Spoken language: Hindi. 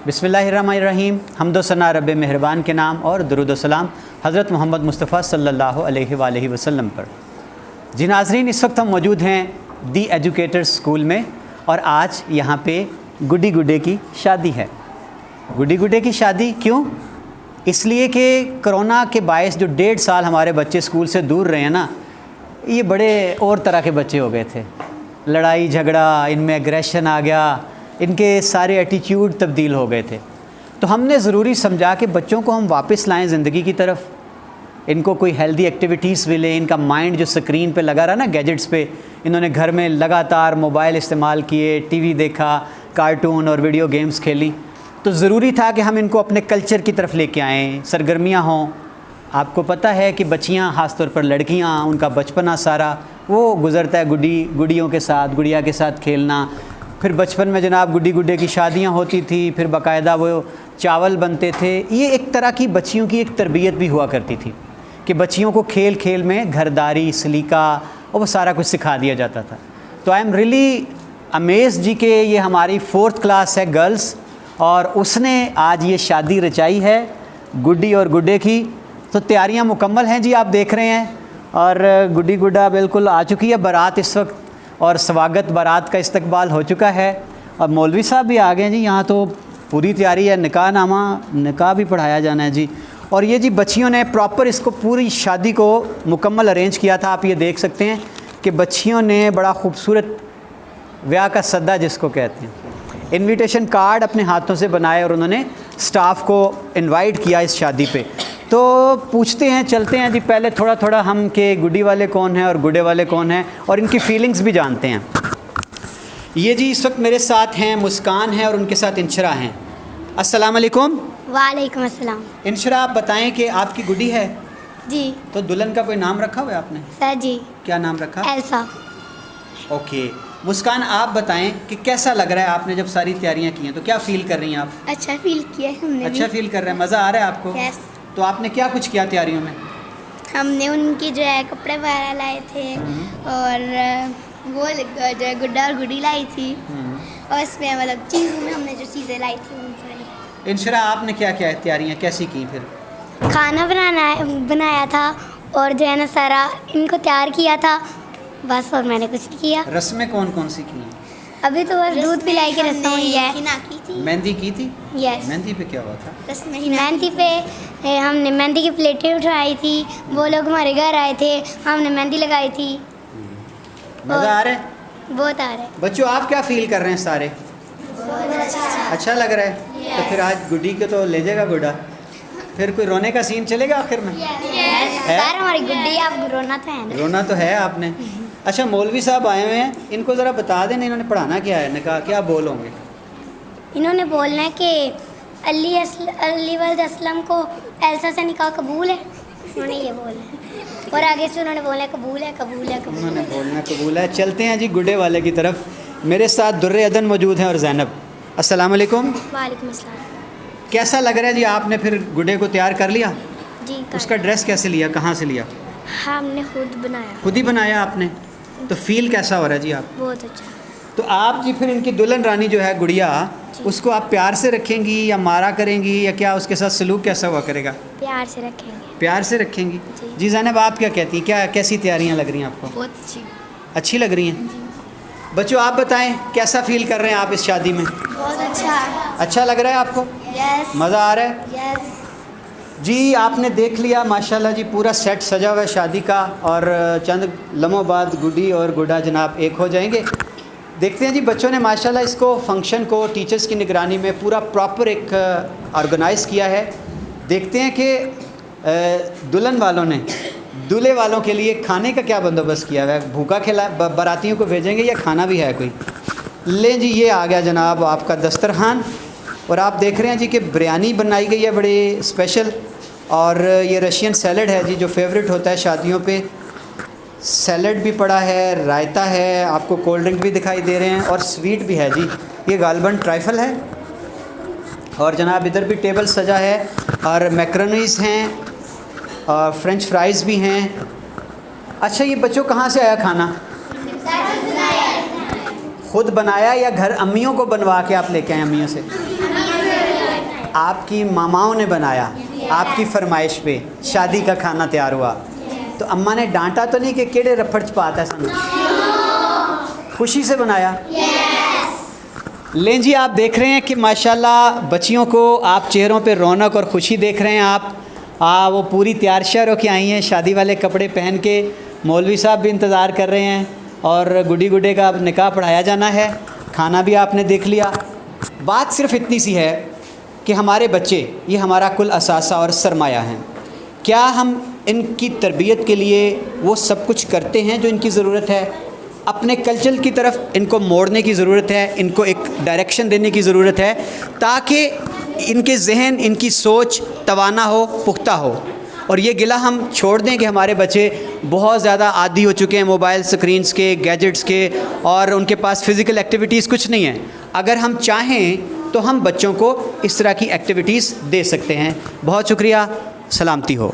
बिस्मिल्लाहिर्रहमानिर्रहीम। हम्दो सना रब मेहरबान के नाम और दुरूद व सलाम हज़रत मोहम्मद मुस्तफ़ा सल्लल्लाहु अलैहि वसल्लम पर। जी नाज़रीन, इस वक्त हम मौजूद हैं दी एजुकेटर्स स्कूल में और आज यहाँ पे गुड्डी गुड्डे की शादी है। गुड्डी गुड्डे की शादी क्यों? इसलिए कि कोरोना के बायस जो 1.5 साल हमारे बच्चे स्कूल से दूर रहे हैं ना, ये बड़े और तरह के बच्चे हो गए थे। लड़ाई झगड़ा, इनमें एग्रेशन आ गया, इनके सारे एटीट्यूड तब्दील हो गए थे। तो हमने ज़रूरी समझा कि बच्चों को हम वापस लाएं ज़िंदगी की तरफ, इनको कोई हेल्दी एक्टिविटीज़ मिले। इनका माइंड जो स्क्रीन पे लगा रहा ना, गैजेट्स पे, इन्होंने घर में लगातार मोबाइल इस्तेमाल किए, टीवी देखा, कार्टून और वीडियो गेम्स खेली। तो ज़रूरी था कि हम इनको अपने कल्चर की तरफ लेके आएँ, सरगर्मियाँ हों। आपको पता है कि बच्चियाँ, ख़ास तौर पर लड़कियाँ, उनका बचपना सारा वो गुज़रता है गुड़ियों के साथ, गुड़िया के साथ खेलना। फिर बचपन में जनाब गुड्डी गुड्डे की शादियाँ होती थी, फिर बाकायदा वो चावल बनते थे। ये एक तरह की बच्चियों की एक तरबियत भी हुआ करती थी कि बच्चियों को खेल खेल में घरदारी, सलीका और वो सारा कुछ सिखा दिया जाता था। तो आई एम रियली अमेज़्ड जी कि ये हमारी 4th क्लास है गर्ल्स, और उसने आज ये शादी रचाई है गुड्डी और गुड्डे की। तो तैयारियां मुकम्मल हैं जी, आप देख रहे हैं। और गुड्डी गुड्डा बिल्कुल आ चुकी है बारात इस वक्त, और स्वागत बारात का इस्तकबाल हो चुका है। और मौलवी साहब भी आ गए हैं जी, यहाँ तो पूरी तैयारी है। निकाह भी पढ़ाया जाना है जी। और ये जी बच्चियों ने प्रॉपर इसको पूरी शादी को मुकम्मल अरेंज किया था। आप ये देख सकते हैं कि बच्चियों ने बड़ा ख़ूबसूरत ब्याह का सद्दा जिसको कहते हैं, इनविटेशन कार्ड अपने हाथों से बनाए और उन्होंने स्टाफ को इनवाइट किया इस शादी पे। तो पूछते हैं, चलते हैं जी, पहले थोड़ा थोड़ा हम कि गुड्डी वाले कौन हैं और गुड्डे वाले कौन हैं और इनकी फीलिंग्स भी जानते हैं। ये जी इस वक्त मेरे साथ हैं मुस्कान है और उनके साथ इंशरा हैं। अस्सलाम वालेकुम। वालेकुम अस्सलाम। इंशरा, आप बताएं कि आपकी गुड्डी है जी। तो दुल्हन का कोई नाम रखा हुआ है आपने? सर जी। क्या नाम रखा? एल्सा। ओके। मुस्कान, आप बताएं कि कैसा लग रहा है, आपने जब सारी तैयारियां की हैं तो क्या फ़ील कर रही हैं आप? अच्छा फील किया है हमने। अच्छा फील कर रहे हैं, मज़ा आ रहा है आपको? यस। तो आपने क्या कुछ किया तैयारियों में? हमने उनके जो है कपड़े वगैरह लाए थे और वो जो है गुड्डा और गुड्डी लाई थी, और इसमें मतलब चीज़ों में हमने जो चीज़ें लाई थी उन सारी। इंशरा, आपने क्या क्या तैयारियां कैसी की? फिर खाना बनाया था और जो है ना सारा इनको तैयार किया था बस, और मैंने कुछ नहीं किया। रस्में कौन कौन सी की हैं? अभी तो बस दूध पिलाई की रस्म हुई है। मेहंदी की थी? यस। मेहंदी पे क्या हुआ था? मेहंदी पे हमने मेहंदी की प्लेटें उठाई थी, वो लोग हमारे घर आए थे, हमने मेहंदी लगाई थी। मज़ा आ रहा है? बहुत आ रहा है। बच्चों, आप क्या फील कर रहे हैं सारे? अच्छा लग रहा है। तो फिर आज गुड्डी को तो ले जाएगा गुड्डा, फिर कोई रोने का सीन चलेगा आखिर में? सर हमारी गुड्डी, आप रोना तो है ना? रोना तो है आपने। अच्छा, मौलवी साहब आए हुए हैं, इनको ज़रा बता देना इन्होंने पढ़ाना क्या है, निकाह क्या बोलोगे? इन्होंने बोलना है कि अली वल्द असलम को एल्सा से निकाह कबूल है, उन्होंने ये बोलना है। और आगे से उन्होंने बोलना है कबूल है कबूल है कबूल। उन्होंने बोलना कबूल है। चलते हैं जी गुड्डे वाले की तरफ। मेरे साथ दुर्रे अदन मौजूद हैं और ज़ैनब। अस्सलाम वालेकुम। वालेकुम अस्सलाम। कैसा लग रहा है जी? आपने फिर गुड्डे को तैयार कर लिया? जी। उसका ड्रेस कैसे लिया, कहाँ से लिया? हमने खुद बनाया। खुद ही बनाया आपने? तो फील कैसा हो रहा है जी आप? बहुत अच्छा। तो आप जी फिर इनकी दुल्हन रानी जो है गुड़िया, उसको आप प्यार से रखेंगी या मारा करेंगी, या क्या उसके साथ सलूक कैसा हुआ करेगा? प्यार से रखेंगे। प्यार से रखेंगी जी। जी। ज़ैनब, आप क्या कहती हैं, क्या कैसी तैयारियां लग रही हैं आपको? बहुत अच्छी। अच्छी लग रही हैं। बच्चों, आप बताएं कैसा फील कर रहे हैं आप इस शादी में? बहुत अच्छा। अच्छा लग रहा है आपको? यस। मज़ा आ रहा है? यस। जी, आपने देख लिया माशाल्लाह जी, पूरा सेट सजा हुआ है शादी का, और चंद लम्हों बाद गुड्डी और गुड्डा जनाब एक हो जाएंगे। देखते हैं जी, बच्चों ने माशाल्लाह इसको फंक्शन को टीचर्स की निगरानी में पूरा प्रॉपर एक ऑर्गेनाइज़ किया है। देखते हैं कि दुल्हन वालों ने दूल्हे वालों के लिए खाने का क्या बंदोबस्त किया हुआ है। भूखा खिला बारातियों को भेजेंगे या खाना भी है कोई? लें जी, ये आ गया जनाब आपका दस्तरखान, और आप देख रहे हैं जी कि बिरयानी बनाई गई है बड़ी स्पेशल, और ये रशियन सैलड है जी जो फेवरेट होता है शादियों पे। सैलड भी पड़ा है, रायता है, आपको कोल्ड ड्रिंक भी दिखाई दे रहे हैं, और स्वीट भी है जी। ये गालबन ट्राइफल है, और जनाब इधर भी टेबल सजा है, और मैक्रोनीज़ हैं और फ्रेंच फ्राइज़ भी हैं। अच्छा, ये बच्चों कहाँ से आया खाना? खुद बनाया या घर अम्मियों को बनवा के आप लेके आए? अम्मियों से। आपकी मामाओं ने बनाया, आपकी फरमाइश पे शादी का खाना तैयार हुआ, तो अम्मा ने डांटा तो नहीं कि केड़े रफड़ च पाता है सानू? खुशी से बनाया। लें जी, आप देख रहे हैं कि माशाल्लाह बच्चियों को आप चेहरों पे रौनक और खुशी देख रहे हैं। आप वो पूरी तैयार श्यार होकर आई हैं शादी वाले कपड़े पहन के। मौलवी साहब भी इंतज़ार कर रहे हैं और गुड्डी गुड्डे का अब निकाह पढ़ाया जाना है। खाना भी आपने देख लिया। बात सिर्फ इतनी सी है कि हमारे बच्चे ये हमारा कुल असासा और सरमाया हैं। क्या हम इनकी तरबियत के लिए वो सब कुछ करते हैं जो इनकी ज़रूरत है? अपने कल्चर की तरफ इनको मोड़ने की ज़रूरत है, इनको एक डायरेक्शन देने की ज़रूरत है ताकि इनके जहन, इनकी सोच तवाना हो, पुख्ता हो। और ये गिला हम छोड़ दें कि हमारे बच्चे बहुत ज़्यादा आदी हो चुके हैं मोबाइल स्क्रीन्स के, गैजेट्स के, और उनके पास फ़िज़िकल एक्टिविटीज़ कुछ नहीं है। अगर हम चाहें तो हम बच्चों को इस तरह की एक्टिविटीज़ दे सकते हैं। बहुत शुक्रिया, सलामती हो।